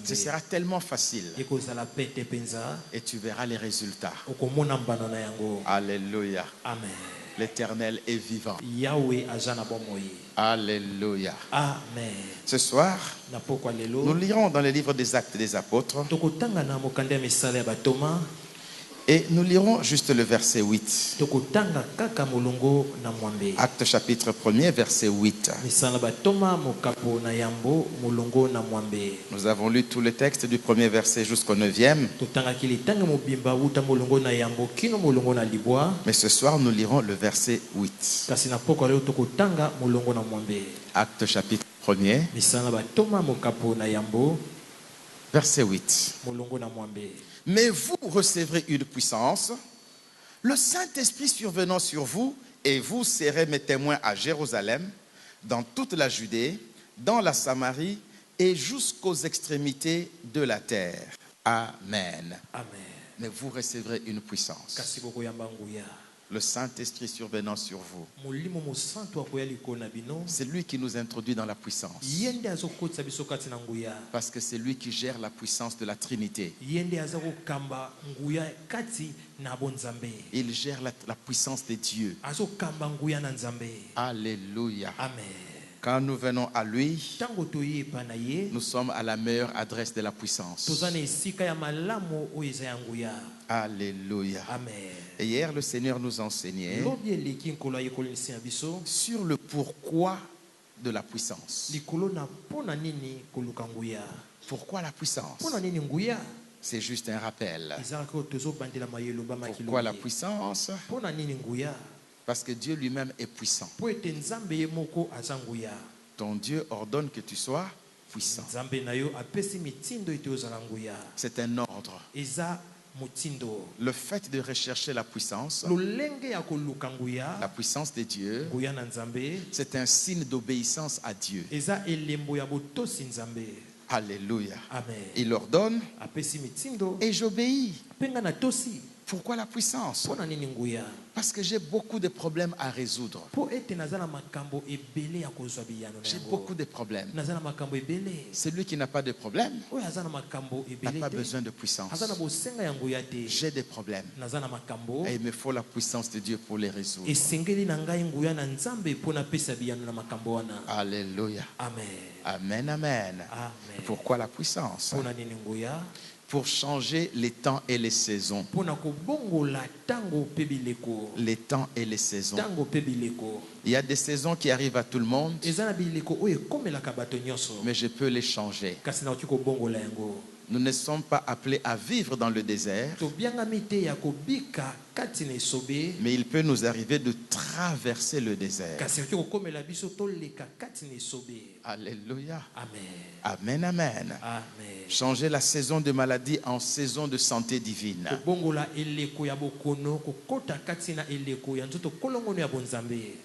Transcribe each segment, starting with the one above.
Ce sera tellement facile. Et tu verras les résultats. Alléluia. Amen. L'Éternel est vivant. Yahweh azana bomoi. Alléluia. Amen. Ce soir, nous lirons dans le livre des Actes des Apôtres. Et nous lirons juste le verset 8. Acte chapitre 1er, verset 8. Nous avons lu tout le texte du premier verset jusqu'au 9e. Mais ce soir, nous lirons le verset 8. Acte chapitre 1er, verset 8. Mais vous recevrez une puissance, le Saint-Esprit survenant sur vous, et vous serez mes témoins à Jérusalem, dans toute la Judée, dans la Samarie et jusqu'aux extrémités de la terre. Amen. Amen. Mais vous recevrez une puissance. Le Saint-Esprit survenant sur vous. C'est lui qui nous introduit dans la puissance. Parce que c'est lui qui gère la puissance de la Trinité. Il gère la puissance des dieux. Alléluia. Amen. Quand nous venons à lui, nous sommes à la meilleure adresse de la puissance. Alléluia. Amen. Et hier, le Seigneur nous enseignait sur le pourquoi de la puissance. Pourquoi la puissance? C'est juste un rappel. Pourquoi la puissance? Parce que Dieu lui-même est puissant. Ton Dieu ordonne que tu sois puissant. C'est un ordre. Le fait de rechercher la puissance de Dieu, c'est un signe d'obéissance à Dieu. Alléluia. Amen. Il ordonne et j'obéis. Pourquoi la puissance? Parce que j'ai beaucoup de problèmes à résoudre. J'ai beaucoup de problèmes. Celui qui n'a pas de problème n'a pas besoin de puissance. J'ai des problèmes. Et il me faut la puissance de Dieu pour les résoudre. Alléluia. Amen. Amen, amen. Amen. Pourquoi la puissance? Pour changer les temps et les saisons. Les temps et les saisons. Il y a des saisons qui arrivent à tout le monde, mais je peux les changer. Nous ne sommes pas appelés à vivre dans le désert, mais il peut nous arriver de traverser le désert. Alléluia. Amen. Amen, amen. Amen. Changer la saison de maladie en saison de santé divine.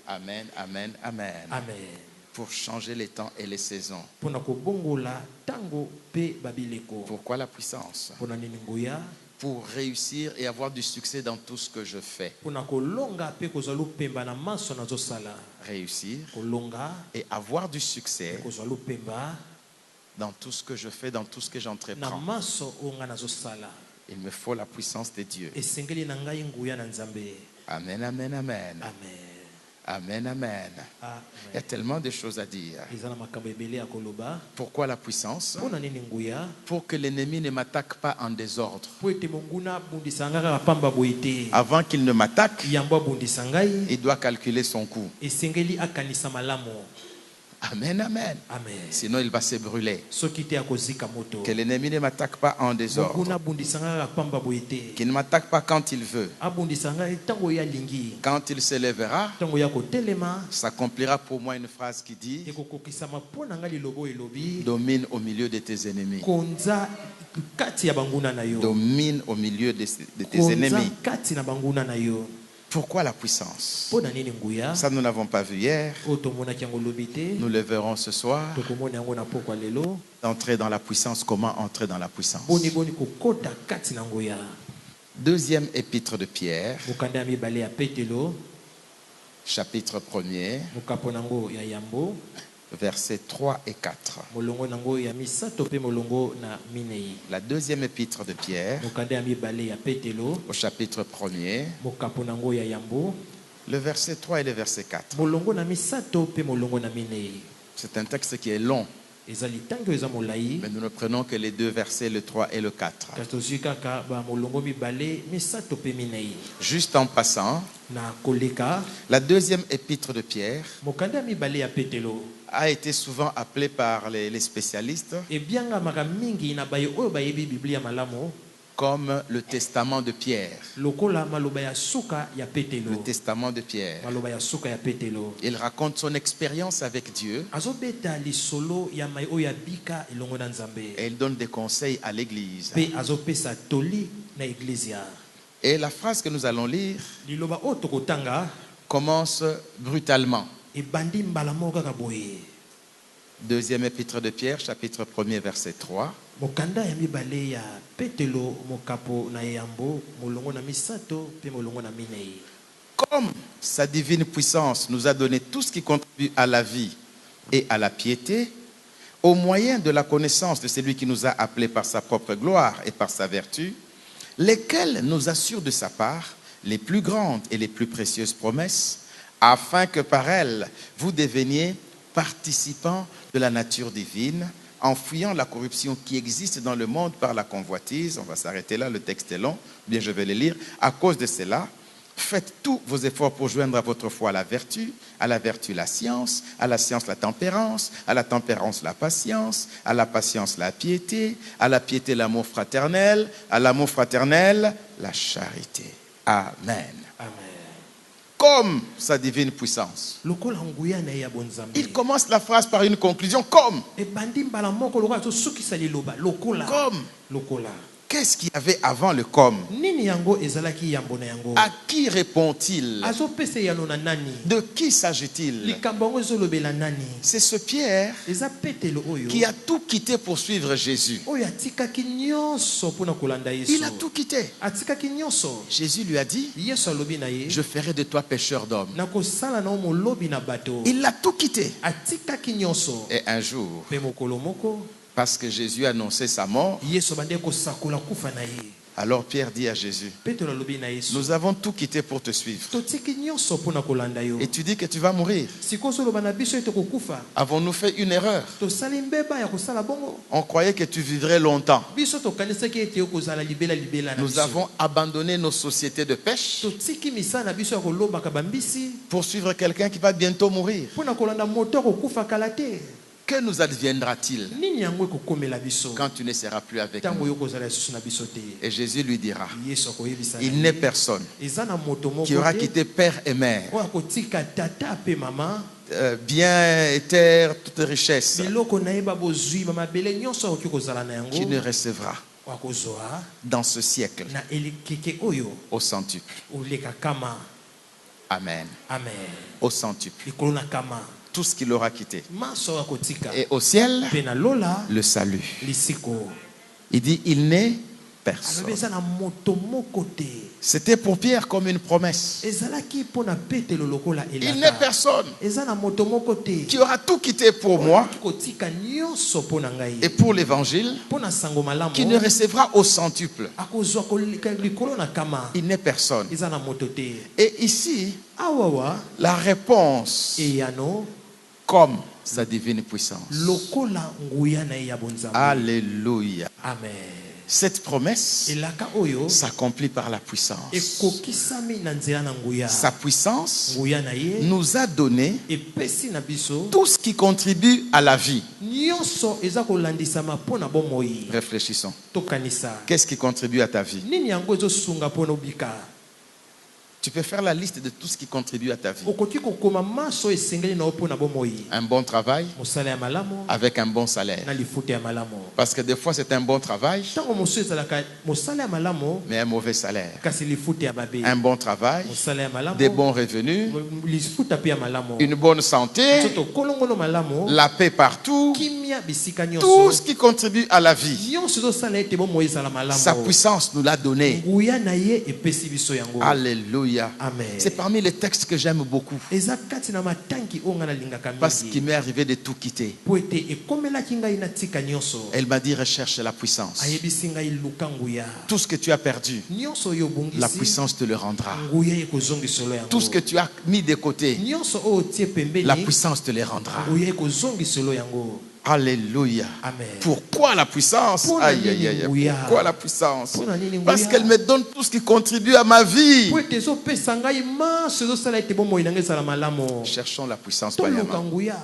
Amen, amen, amen. Amen. Pour changer les temps et les saisons. Pourquoi la puissance? Pour réussir et avoir du succès dans tout ce que je fais. Réussir et avoir du succès dans tout ce que je fais, dans tout ce que j'entreprends. Il me faut la puissance de Dieu. Amen, amen, amen. Amen, amen. Il y a tellement de choses à dire. Pourquoi la puissance? Pour que l'ennemi ne m'attaque pas en désordre. Avant qu'il ne m'attaque, il doit calculer son coup. Amen, amen. Amen. Sinon, il va se brûler. Que l'ennemi ne m'attaque pas en désordre. Qu'il ne m'attaque pas quand il veut. Quand il se lèvera, s'accomplira pour moi une phrase qui dit: domine au milieu de tes ennemis. Domine au milieu de tes ennemis. Pourquoi la puissance? Ça, nous n'avons pas vu hier. Nous le verrons ce soir. Entrer dans la puissance. Comment entrer dans la puissance? Deuxième épître de Pierre, chapitre 1er, versets 3 et 4. molongo nango ya misato pe molongo na minei. La deuxième épître de Pierre, Mokanda ya mibale ya Petelo, au chapitre 1er, mokapo nango ya yambo, le verset 3 et le verset 4. molongo na misato pe molongo na minei. C'est un texte qui est long, Ezali tango eza molai, mais nous ne prenons que les deux versets, le 3 et le 4. kasi tozwi kaka ba molongo mibale misato pe minei. Juste en passant, Na koleka, la deuxième épître de Pierre mokanda ya mibale ya Petelo, a été souvent appelée par les spécialistes ebiangamaka mingi na baye oyo bayebi Biblia malamu, comme le testament de Pierre. lokola maloba ya suka ya Le Petelo. testament de Pierre. Maloba ya suka ya Petelo. Il raconte son expérience avec Dieu Azobeta lisolo ya mai oyo ya bika elongo na Nzambe. et il donne des conseils à l'église. Pe azopesa toli na iglesia. Et la phrase que nous allons lire Liloba oyo tokotanga commence brutalement. ebandi mbala moko kaka boye. Deuxième épître de Pierre, chapitre 1er, verset 3. Mokanda ya mibale ya Petelo mokapo na yambo molongo na misato pe molongo na minei. Comme sa divine puissance nous a donné tout ce qui contribue à la vie et à la piété, au moyen de la connaissance de celui qui nous a appelés par sa propre gloire et par sa vertu, lesquels nous assurent de sa part les plus grandes et les plus précieuses promesses, afin que par elles vous deveniez participants de la nature divine, en fuyant la corruption qui existe dans le monde par la convoitise. On va s'arrêter là, le texte est long, bien je vais le lire. À cause de cela, faites tous vos efforts pour joindre à votre foi la vertu la science, à la science la tempérance, à la tempérance la patience, à la patience la piété l'amour fraternel, à l'amour fraternel la charité. Amen. Amen. Comme sa divine puissance. Lokola nguya na ya bonzambe. Il commence la phrase par une conclusion. Comme. Ebandi mbala moko lokola to sukisa liloba lokola. Comme. Lokola. Qu'est-ce qu'il y avait avant le comme? Nini yango ezalaki yambo na yango? À qui répond-il? Azopese yano na nani? De qui s'agit-il? Likambo yango ezolobela nani? C'est ce Pierre Eza Petelo oyo. qui a tout quitté pour suivre Jésus. Oyo atikaki nyonso mpona kolanda Yesu. Il a tout quitté. Atikaki nyonso. Jésus lui a dit, Yesu alobi na ye. je ferai de toi pécheur d'hommes. Nakosala na yo molobi na bato. Il a tout quitté. Atikaki nyonso. Et un jour, Pe mokolo moko. parce que Jésus a annoncé sa mort, Yesu bande kosakola kufa na ye. alors Pierre dit à Jésus, Petelo alobi na Yesu. nous avons tout quitté pour te suivre. Totiki nyonso mpona kolanda yo. Et tu dis que tu vas mourir. Sikoyo ozoloba na biso ete kokufa. Avons-nous fait une erreur? Tosali mbeba ya kosala bongo. On croyait que tu vivrais longtemps. Biso tokanisaki ete okozala libela libela na Nous biso. avons abandonné nos sociétés de pêche Totiki misala na biso ya kolobaka bambisi pour suivre quelqu'un qui va bientôt mourir. mpona kolanda moto akokufa kala te. Que nous adviendra-t-il Nini yango ekokomela biso quand tu ne seras plus avec ntango nous? yo kozala lisusu na biso te? Et Jésus lui dira, Yesu akoyebisa na il ye, n'est personne eza na moto moko qui aura te quitté père et mère, oyo akotika tata pe mama bien et terre, toute richesse, biloko na ye babozwi bamabele nyonso akoki kozala na qui ne yango recevra akozwa dans ce siècle na elekeke oyo au centuple. oleka kama. Amen. Amen. Au centuple. Likolo na kama Tout ce qu'il aura quitté. maso akotika Et au ciel, pe na lola le salut. lisiko. Il dit, il n'est alobi personne. eza na moto moko te. C'était pour Pierre comme une promesse. ezalaki mpona Petelo lokola Il n'est elaka. personne eza na moto moko te qui aura tout quitté pour moi kotika nyonso mpona ngai et pour l'évangile, mpona sango malamu qui ne recevra au centuple. akozwa koleka likolo na kama. Il n'est personne. eza na moto te. Et ici, awawa la réponse, eyano comme sa divine puissance. lokola nguya na ye ya bonzambe. Alléluia. Amen. Cette promesse elaka oyo s'accomplit par la puissance. ekokisami na nzela na nguya. Sa puissance nguya na ye nous a donné epesi na biso tout ce qui contribue à la vie. nyonso eza kolandisama mpona bomoi. Réfléchissons. tokanisa Qu'est-ce qui contribue à ta vie? nini yango ezosunga mpona obika. Tu peux faire la liste de tout ce qui contribue à ta vie. okoki kokoma maso esengeli na yo mpona bomoi. Un bon travail mosala ya malamu avec un bon salaire. na lifuta ya malamu. Parce que des fois c'est un bon travail, ntango mosusu ezalaka mosala ya malamu mais un mauvais salaire. kasi lifuta ya babe. Un bon travail, mosala ya malamu des bons revenus, lifuta mpe ya malamu. une bonne santé, soto kolongono malamu la paix partout, kimia bisika tout nyonso ce qui contribue à la vie. nyonso ezosala ete bomoi ezala malamu. Sa puissance nous l'a donné. nguya na ye epesi biso yango. Alléluia. Alléluia. Amen. C'est parmi les textes que j'aime beaucoup. Eza kati na matanki o nga nalingaka Parce mingi. qu'il m'est arrivé de tout quitter. Po ete ekomelaki ngai natika nyonso. Elle m'a dit recherche la puissance. Ayebisi ngai luka nguya. Tout ce que tu as perdu, Nyonso oyo obongisi, la puissance te le rendra. nguya ekozongiselo yango. Tout ce que tu as mis de côté, Nyonso oyo otie pembeni, la puissance te les rendra. nguya ekozongiselo yango. Alléluia. Amen. Pourquoi la puissance? Aïe, aïe, aïe. Pourquoi la puissance? Parce qu'elle me donne tout ce qui contribue à ma vie. Po ete ezopesa ngai maso ezosala ete bomoi na ngai ezala malamu. Cherchons la puissance. Toluka nguya.